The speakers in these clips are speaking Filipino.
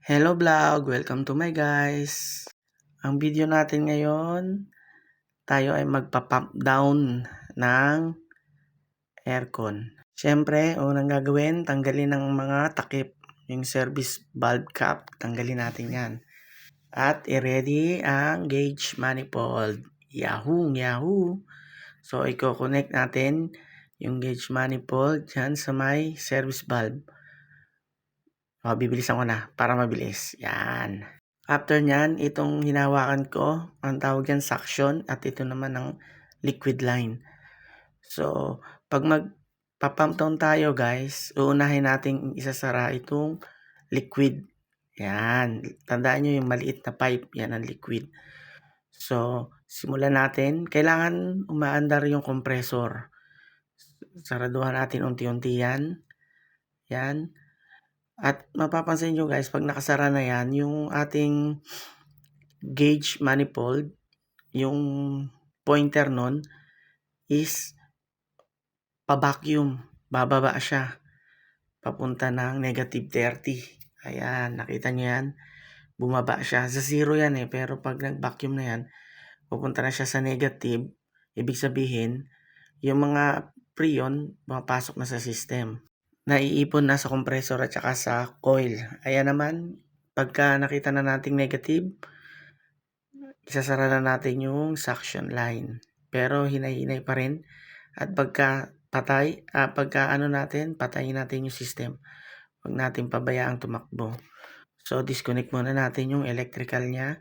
Hello vlog! Welcome to my guys! Ang video natin ngayon, tayo ay magpa-pump down ng aircon. Siyempre, unang gagawin, tanggalin ng mga takip, yung service valve cap, tanggalin natin yan. At i-ready ang gauge manifold. Yahoo! Yahoo! So, i-connect natin yung gauge manifold dyan sa may service valve. Bibilisan ko na para mabilis. Yan. After nyan, itong hinawakan ko, ang tawag yan suction, at ito naman ang liquid line. So, pag magpa-pump down tayo guys, uunahin natin isasara itong liquid. Yan. Tandaan nyo yung maliit na pipe, yan ang liquid. So, simulan natin. Kailangan umaandar yung compressor. Saraduhan natin unti-unti yan. Yan. At mapapansin nyo guys, pag nakasara na yan, yung ating gauge manifold, yung pointer nun is pa-vacuum. Bababa siya. Papunta ng -30. Ayan, nakita nyo yan? Bumaba siya. Sa zero yan pero pag nag-vacuum na yan, pupunta na siya sa negative. Ibig sabihin, yung mga preon, pumapasok na sa system. Naiipon na sa compressor at saka sa coil. Ayan naman, pagka nakita na nating negative, isasara na natin yung suction line. Pero hinay-hinay pa rin. At pagka patayin natin yung system. Huwag natin pabayaang tumakbo. So, disconnect muna natin yung electrical niya.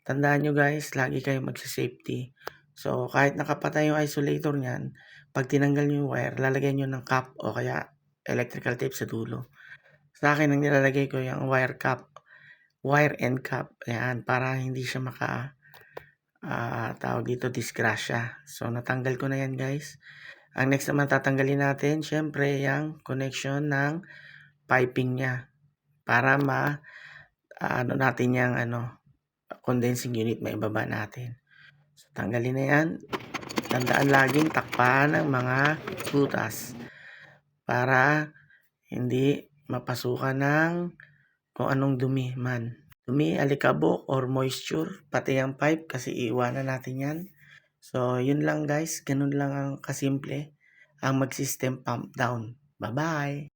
Tandaan nyo guys, lagi kayo magsa-safety. So, kahit nakapatay yung isolator niyan, pag tinanggal nyo yung wire, lalagyan nyo ng cap o kaya electrical tape sa dulo. Sa akin, ang nilalagay ko yung wire end cap. Ayan, para hindi siya tawag dito, disgrasya. So, natanggal ko na yan guys. Ang next naman tatanggalin natin, syempre, yung connection ng piping niya. Para natin yung condensing unit, maibaba natin. So, tanggalin na yan. Tandaan laging takpan ng mga butas para hindi mapasukan ng kung anong dumi man. Dumi, alikabok, or moisture, pati ang pipe kasi iiwanan natin yan. So, yun lang guys. Ganun lang ang kasimple ang mag-system pump down. Bye-bye!